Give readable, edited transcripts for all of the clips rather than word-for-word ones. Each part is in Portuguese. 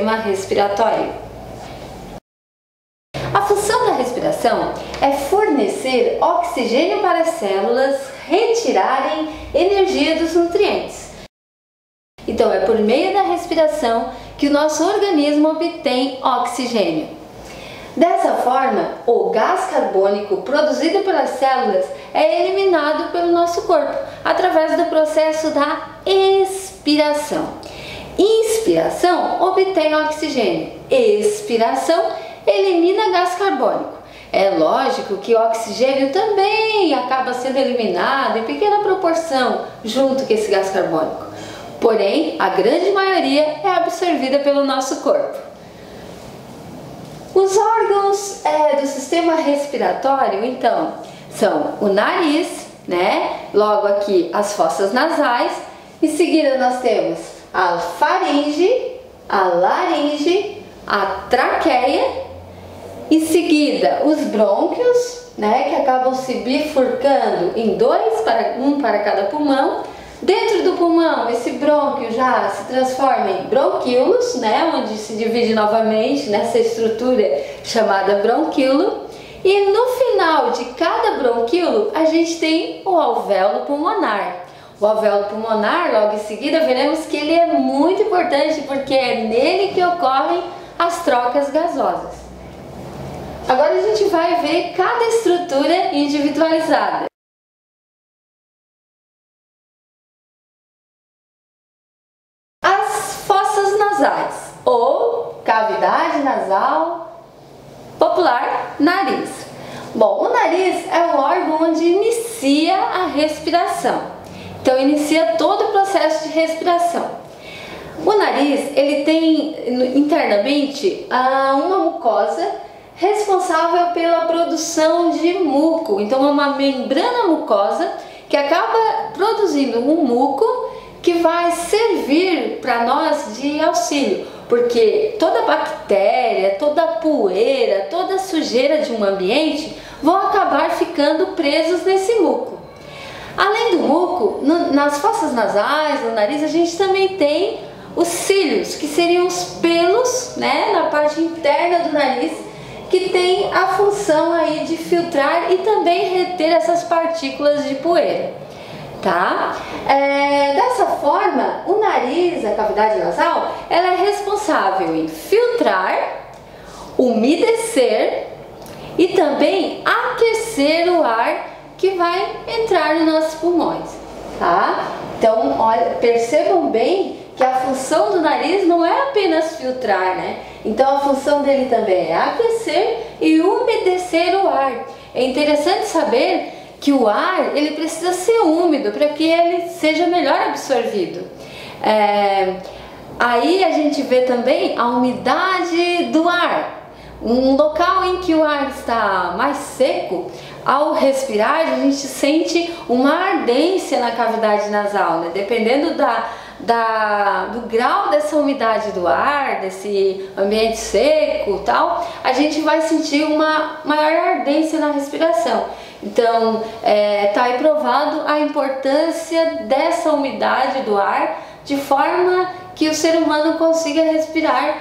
sistema respiratório. A função da respiração é fornecer oxigênio para as células retirarem energia dos nutrientes. Então, é por meio da respiração que o nosso organismo obtém oxigênio. Dessa forma, o gás carbônico produzido pelas células é eliminado pelo nosso corpo através do processo da expiração. Inspiração obtém oxigênio, expiração elimina gás carbônico. É lógico que o oxigênio também acaba sendo eliminado em pequena proporção junto com esse gás carbônico. Porém, a grande maioria é absorvida pelo nosso corpo. Os órgãos do sistema respiratório, então, são o nariz, né? Logo aqui as fossas nasais. Em seguida nós temos a faringe, a laringe, a traqueia. Em seguida os brônquios, né? Que acabam se bifurcando em dois, um para cada pulmão. Dentro do pulmão, esse brônquio já se transforma em bronquíolos, né, onde se divide novamente nessa estrutura chamada bronquíolo. E no final de cada bronquíolo, a gente tem o alvéolo pulmonar. O alvéolo pulmonar, logo em seguida, veremos que ele é muito importante porque é nele que ocorrem as trocas gasosas. Agora a gente vai ver cada estrutura individualizada. Nasais, ou cavidade nasal, popular, nariz. Bom, o nariz é o órgão onde inicia a respiração. Então, inicia todo o processo de respiração. O nariz, ele tem internamente uma mucosa responsável pela produção de muco. Então, é uma membrana mucosa que acaba produzindo um muco que vai servir para nós de auxílio, porque toda bactéria, toda poeira, toda sujeira de um ambiente vão acabar ficando presos nesse muco. Além do muco, nas fossas nasais, no nariz, a gente também tem os cílios, que seriam os pelos, né, na parte interna do nariz, que tem a função aí de filtrar e também reter essas partículas de poeira. Tá? Dessa forma, o nariz, a cavidade nasal, ela é responsável em filtrar, umedecer e também aquecer o ar que vai entrar nos nossos pulmões, tá? Então, olha, percebam bem que a função do nariz não é apenas filtrar, né? Então, a função dele também é aquecer e umedecer o ar. É interessante saber que o ar ele precisa ser úmido para que ele seja melhor absorvido. Aí a gente vê também a umidade do ar. Um local em que o ar está mais seco, ao respirar a gente sente uma ardência na cavidade nasal, né? Dependendo do grau dessa umidade do ar, desse ambiente seco, tal, a gente vai sentir uma maior ardência na respiração. Então, tá aí provado a importância dessa umidade do ar, de forma que o ser humano consiga respirar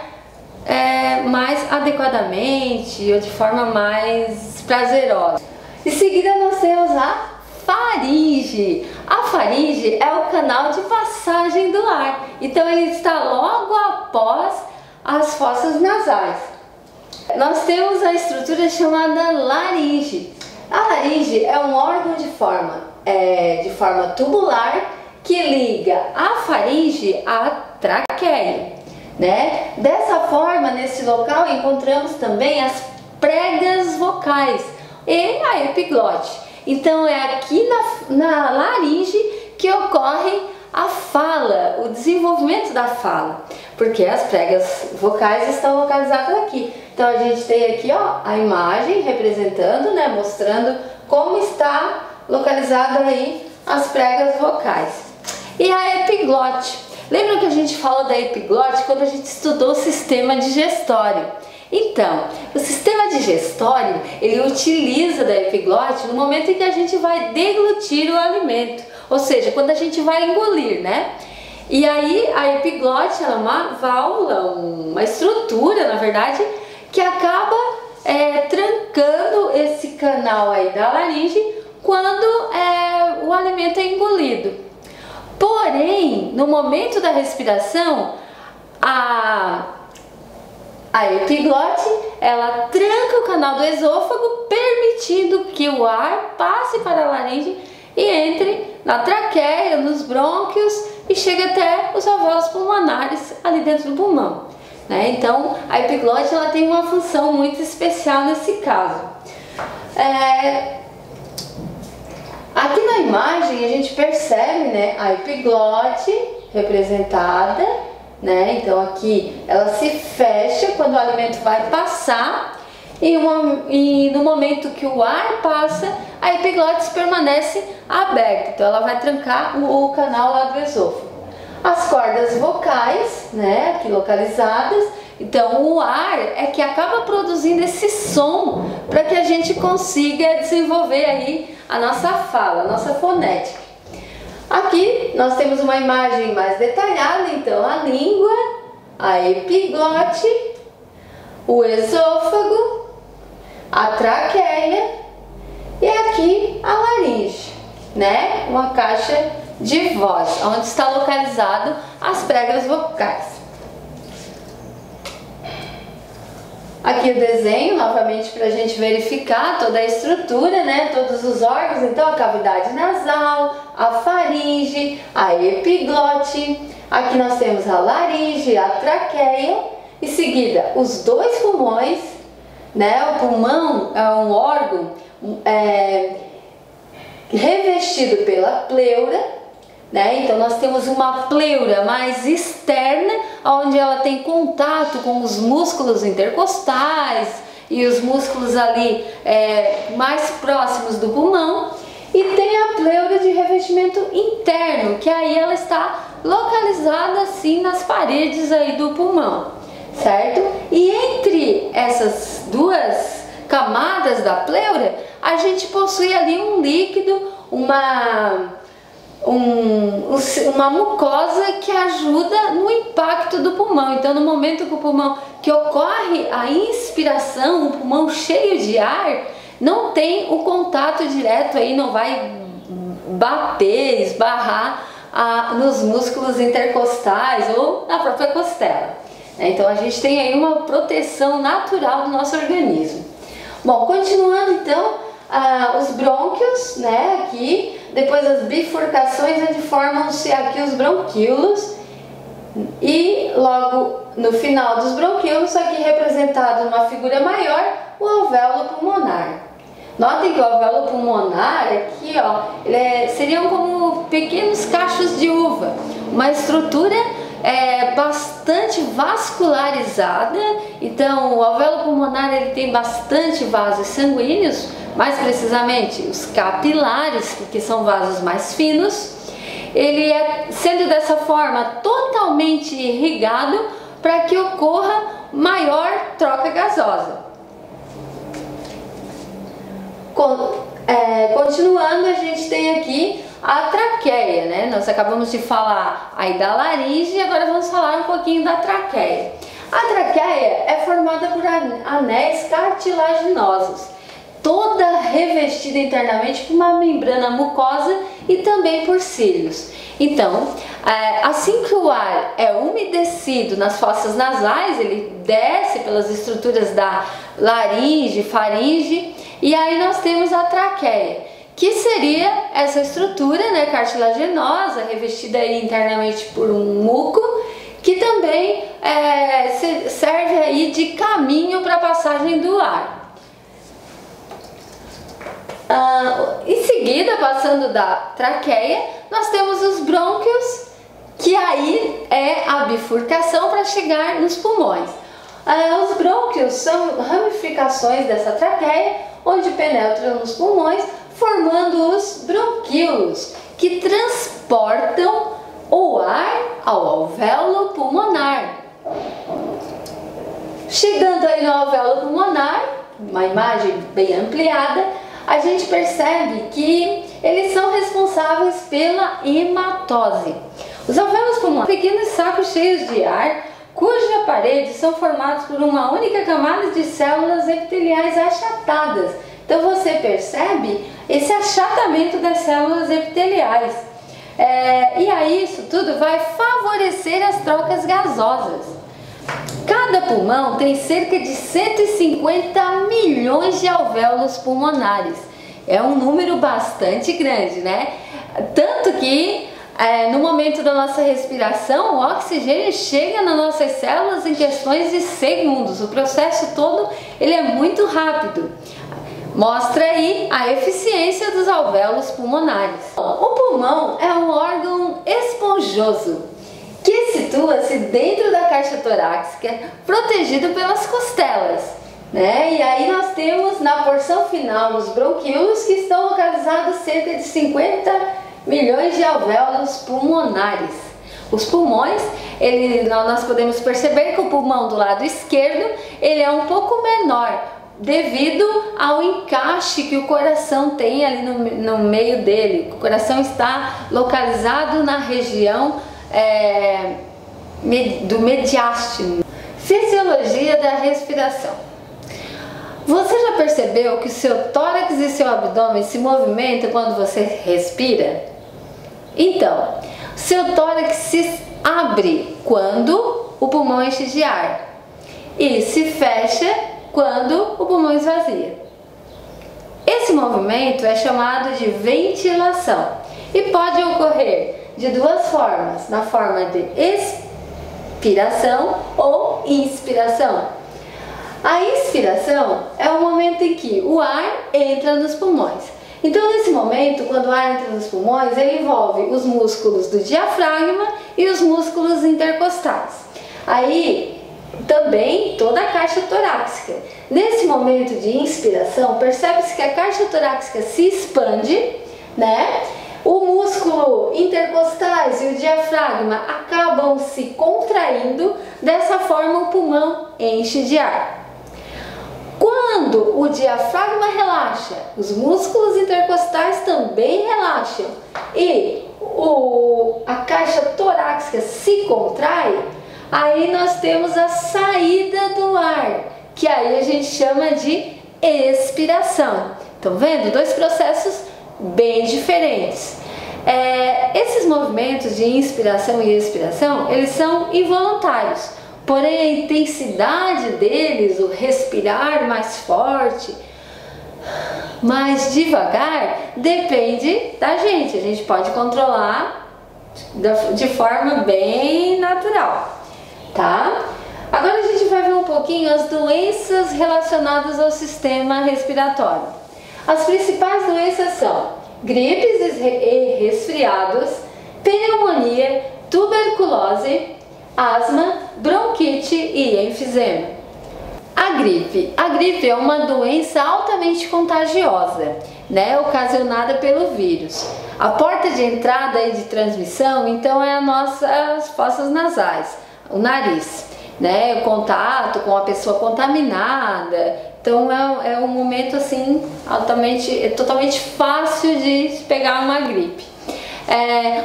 mais adequadamente ou de forma mais prazerosa. Em seguida nós temos a faringe. A faringe é o canal de passagem do ar, então ele está logo após as fossas nasais. Nós temos a estrutura chamada laringe. A laringe é um órgão de forma tubular que liga a faringe à traqueia, né? Dessa forma, nesse local encontramos também as pregas vocais e a epiglote. Então é aqui na laringe que ocorre a fala, o desenvolvimento da fala, porque as pregas vocais estão localizadas aqui. Então a gente tem aqui, ó, a imagem representando, né, mostrando como está localizada aí as pregas vocais. E a epiglote. Lembra que a gente falou da epiglote quando a gente estudou o sistema digestório? Então, o sistema digestório, ele utiliza da epiglote no momento em que a gente vai deglutir o alimento, ou seja, quando a gente vai engolir, né? E aí a epiglote ela é uma válvula, uma estrutura, na verdade, que acaba trancando esse canal aí da laringe quando o alimento é engolido. Porém, no momento da respiração, a epiglote ela tranca o canal do esôfago, permitindo que o ar passe para a laringe e entre na traqueia, nos brônquios e chegue até os alvéolos pulmonares ali dentro do pulmão, né? Então a epiglote ela tem uma função muito especial nesse caso. Aqui na imagem a gente percebe, né, a epiglote representada, né? Então aqui ela se fecha quando o alimento vai passar e no momento que o ar passa, a epiglote permanece aberta, então ela vai trancar o canal lá do esôfago. As cordas vocais, né, aqui localizadas, então o ar é que acaba produzindo esse som para que a gente consiga desenvolver aí a nossa fala, a nossa fonética. Aqui nós temos uma imagem mais detalhada, então a língua, a epiglote, o esôfago, a traqueia e aqui a laringe, né? Uma caixa de voz, onde está localizado as pregas vocais. Aqui o desenho, novamente, para a gente verificar toda a estrutura, né? Todos os órgãos, então a cavidade nasal, a faringe, a epiglote. Aqui nós temos a laringe, a traqueia. Em seguida, os dois pulmões, né? O pulmão é um órgão revestido pela pleura, né? Então nós temos uma pleura mais externa, onde ela tem contato com os músculos intercostais e os músculos ali mais próximos do pulmão, e tem a pleura de revestimento interno, que aí ela está localizada assim nas paredes aí do pulmão, certo? E entre essas duas camadas da pleura, a gente possui ali um líquido, uma mucosa que ajuda no impacto do pulmão. Então no momento que ocorre a inspiração, o pulmão cheio de ar, não tem o contato direto aí, não vai bater, esbarrar nos músculos intercostais ou na própria costela. Então a gente tem aí uma proteção natural do nosso organismo. Bom, continuando então, os brônquios, né, aqui, depois as bifurcações, onde formam-se aqui os bronquíolos, e logo no final dos bronquíolos, aqui representado numa figura maior, o alvéolo pulmonar. Notem que o alvéolo pulmonar aqui, ó, seriam como pequenos cachos de uva, uma estrutura bastante vascularizada. Então o alvéolo pulmonar ele tem bastante vasos sanguíneos, mais precisamente os capilares, que são vasos mais finos. Ele sendo dessa forma totalmente irrigado para que ocorra maior troca gasosa. Continuando, a gente tem aqui a traqueia, né? Nós acabamos de falar aí da laringe e agora vamos falar um pouquinho da traqueia. A traqueia é formada por anéis cartilaginosos, toda revestida internamente por uma membrana mucosa e também por cílios. Então, assim que o ar é umedecido nas fossas nasais, ele desce pelas estruturas da laringe, faringe, e aí nós temos a traqueia, que seria essa estrutura, né, cartilaginosa, revestida aí internamente por um muco, que também serve aí de caminho para a passagem do ar. Em seguida, passando da traqueia, nós temos os brônquios, que aí é a bifurcação para chegar nos pulmões. Os brônquios são ramificações dessa traqueia, onde penetram nos pulmões, formando os bronquíolos, que transportam o ar ao alvéolo pulmonar. Chegando aí no alvéolo pulmonar, uma imagem bem ampliada, a gente percebe que eles são responsáveis pela hematose. Os alvéolos pulmonares são pequenos sacos cheios de ar, cujas paredes são formadas por uma única camada de células epiteliais achatadas. Então você percebe esse achatamento das células epiteliais. E aí isso tudo vai favorecer as trocas gasosas. Cada pulmão tem cerca de 150 milhões de alvéolos pulmonares. É um número bastante grande, né? Tanto que no momento da nossa respiração, o oxigênio chega nas nossas células em questões de segundos. O processo todo ele é muito rápido. Mostra aí a eficiência dos alvéolos pulmonares. O pulmão é um órgão esponjoso que situa-se dentro da caixa torácica, protegido pelas costelas, né? E aí nós temos na porção final os bronquíolos, que estão localizados cerca de 50 milhões de alvéolos pulmonares. Os pulmões, nós podemos perceber que o pulmão do lado esquerdo ele é um pouco menor, devido ao encaixe que o coração tem ali no meio dele. O coração está localizado na região do mediastino. Fisiologia da respiração. Você já percebeu que o seu tórax e seu abdômen se movimentam quando você respira? Então, seu tórax se abre quando o pulmão enche de ar e se fecha quando o pulmão esvazia. Esse movimento é chamado de ventilação e pode ocorrer de duas formas, na forma de expiração ou inspiração. A inspiração é o momento em que o ar entra nos pulmões. Então, nesse momento, quando o ar entra nos pulmões, ele envolve os músculos do diafragma e os músculos intercostais. Aí, também toda a caixa torácica. Nesse momento de inspiração, percebe-se que a caixa torácica se expande, né? O músculo intercostais e o diafragma acabam se contraindo, dessa forma o pulmão enche de ar. Quando o diafragma relaxa, os músculos intercostais também relaxam e a caixa torácica se contrai, aí nós temos a saída do ar, que aí a gente chama de expiração. Estão vendo? Dois processos bem diferentes. Esses movimentos de inspiração e expiração, eles são involuntários, porém a intensidade deles, o respirar mais forte, mais devagar, depende da gente. A gente pode controlar de forma bem natural, tá? Agora a gente vai ver um pouquinho as doenças relacionadas ao sistema respiratório. As principais doenças são gripes e resfriados, pneumonia, tuberculose, asma, bronquite e enfisema. A gripe é uma doença altamente contagiosa, né, ocasionada pelo vírus. A porta de entrada e de transmissão, então, é as nossas fossas nasais, o nariz, né, o contato com a pessoa contaminada. Então é um momento assim totalmente fácil de pegar uma gripe.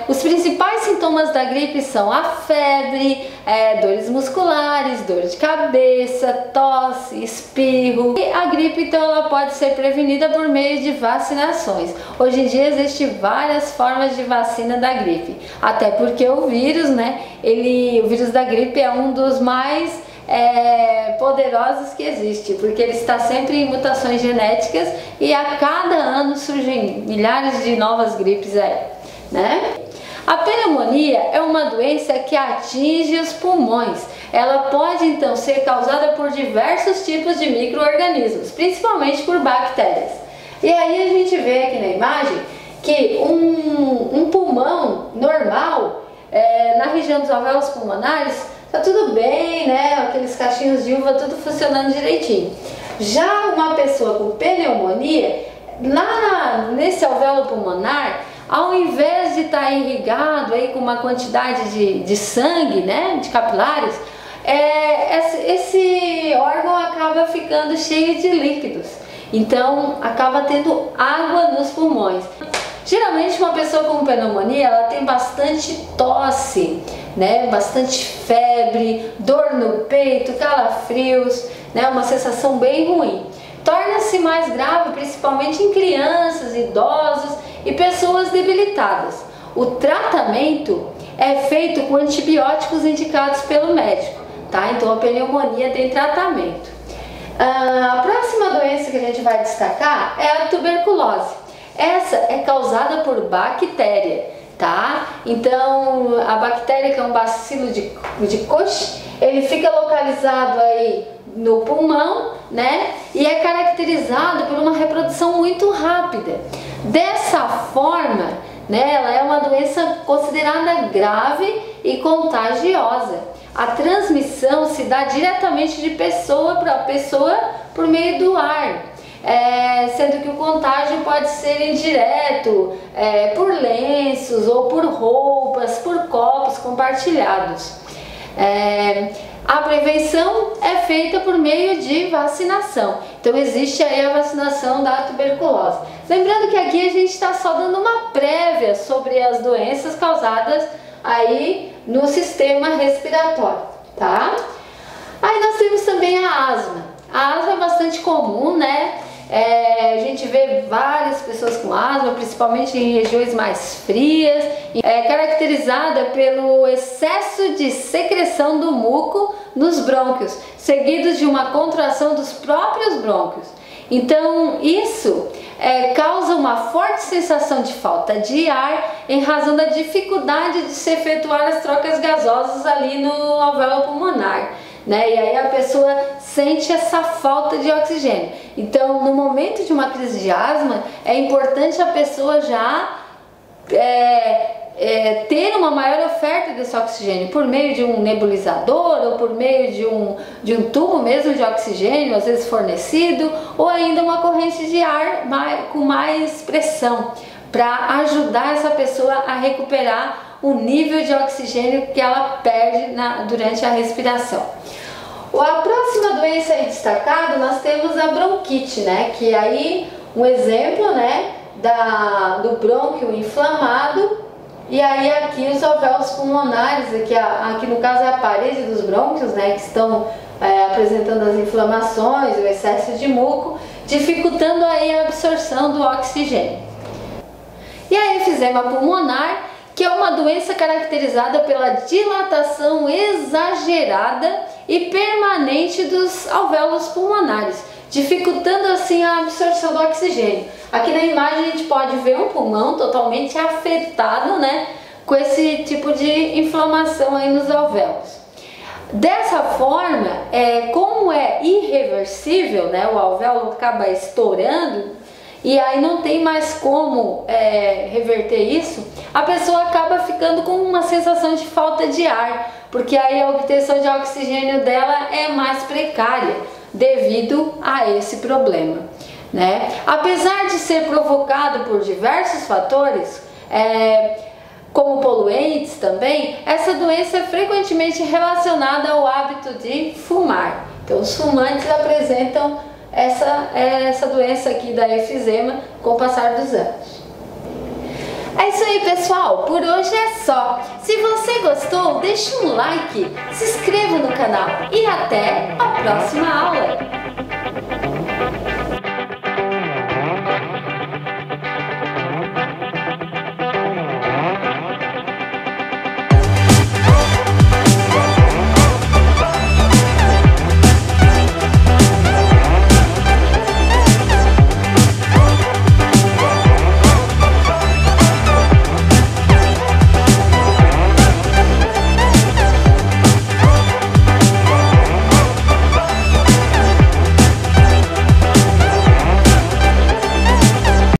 Os principais sintomas da gripe são a febre, dores musculares, dor de cabeça, tosse, espirro. E a gripe então ela pode ser prevenida por meio de vacinações. Hoje em dia existem várias formas de vacina da gripe, até porque o vírus, né, o vírus da gripe é um dos mais poderosos que existe, porque ele está sempre em mutações genéticas e a cada ano surgem milhares de novas gripes aí, né? A pneumonia é uma doença que atinge os pulmões. Ela pode então ser causada por diversos tipos de micro-organismos, principalmente por bactérias. E aí a gente vê aqui na imagem que um pulmão normal, na região dos alvéolos pulmonares, tá tudo bem, né? Aqueles cachinhos de uva tudo funcionando direitinho. Já uma pessoa com pneumonia, nesse alvéolo pulmonar, ao invés de estar irrigado aí com uma quantidade de sangue, né, de capilares, esse órgão acaba ficando cheio de líquidos. Então acaba tendo água nos pulmões. Geralmente uma pessoa com pneumonia, ela tem bastante tosse, né? Bastante febre, dor no peito, calafrios, né? Uma sensação bem ruim. Torna-se mais grave principalmente em crianças, idosos e pessoas debilitadas. O tratamento é feito com antibióticos indicados pelo médico, tá? Então a pneumonia tem tratamento. A próxima doença que a gente vai destacar é a tuberculose. Essa é causada por bactéria, tá? Então a bactéria, que é um bacilo de Koch, ele fica localizado aí no pulmão, né? E é caracterizado por uma reprodução muito rápida. Dessa forma, né, ela é uma doença considerada grave e contagiosa. A transmissão se dá diretamente de pessoa para pessoa por meio do ar, sendo que o contágio pode ser indireto, por lenços ou por roupas, por copos compartilhados. A prevenção é feita por meio de vacinação. Então existe aí a vacinação da tuberculose. Lembrando que aqui a gente está só dando uma prévia sobre as doenças causadas aí no sistema respiratório, tá? Aí nós temos também a asma. A asma é bastante comum, né? A gente vê várias pessoas com asma, principalmente em regiões mais frias. É caracterizada pelo excesso de secreção do muco nos brônquios, seguidos de uma contração dos próprios brônquios. Então isso causa uma forte sensação de falta de ar em razão da dificuldade de se efetuar as trocas gasosas ali no alvéolo pulmonar, né? E aí a pessoa sente essa falta de oxigênio. Então, no momento de uma crise de asma, é importante a pessoa já ter uma maior oferta desse oxigênio por meio de um nebulizador ou por meio de um tubo mesmo de oxigênio, às vezes fornecido, ou ainda uma corrente de ar com mais pressão, para ajudar essa pessoa a recuperar o nível de oxigênio que ela perde durante a respiração. A próxima doença aí destacada, nós temos a bronquite, né? Que aí um exemplo, né, do brônquio inflamado. E aí aqui os alvéolos pulmonares, aqui no caso é a parede dos brônquios, né, que estão apresentando as inflamações, o excesso de muco, dificultando aí a absorção do oxigênio. E a efizema pulmonar, que é uma doença caracterizada pela dilatação exagerada e permanente dos alvéolos pulmonares, dificultando assim a absorção do oxigênio. Aqui na imagem a gente pode ver um pulmão totalmente afetado, né, com esse tipo de inflamação aí nos alvéolos. Dessa forma, como é irreversível, né, o alvéolo acaba estourando e aí não tem mais como reverter isso, a pessoa acaba ficando com uma sensação de falta de ar, porque aí a obtenção de oxigênio dela é mais precária devido a esse problema, né? Apesar de ser provocado por diversos fatores, como poluentes também, essa doença é frequentemente relacionada ao hábito de fumar. Então os fumantes apresentam essa doença aqui da efizema com o passar dos anos. É isso aí, pessoal, por hoje é só. Se você gostou, deixe um like, se inscreva no canal e até a próxima aula.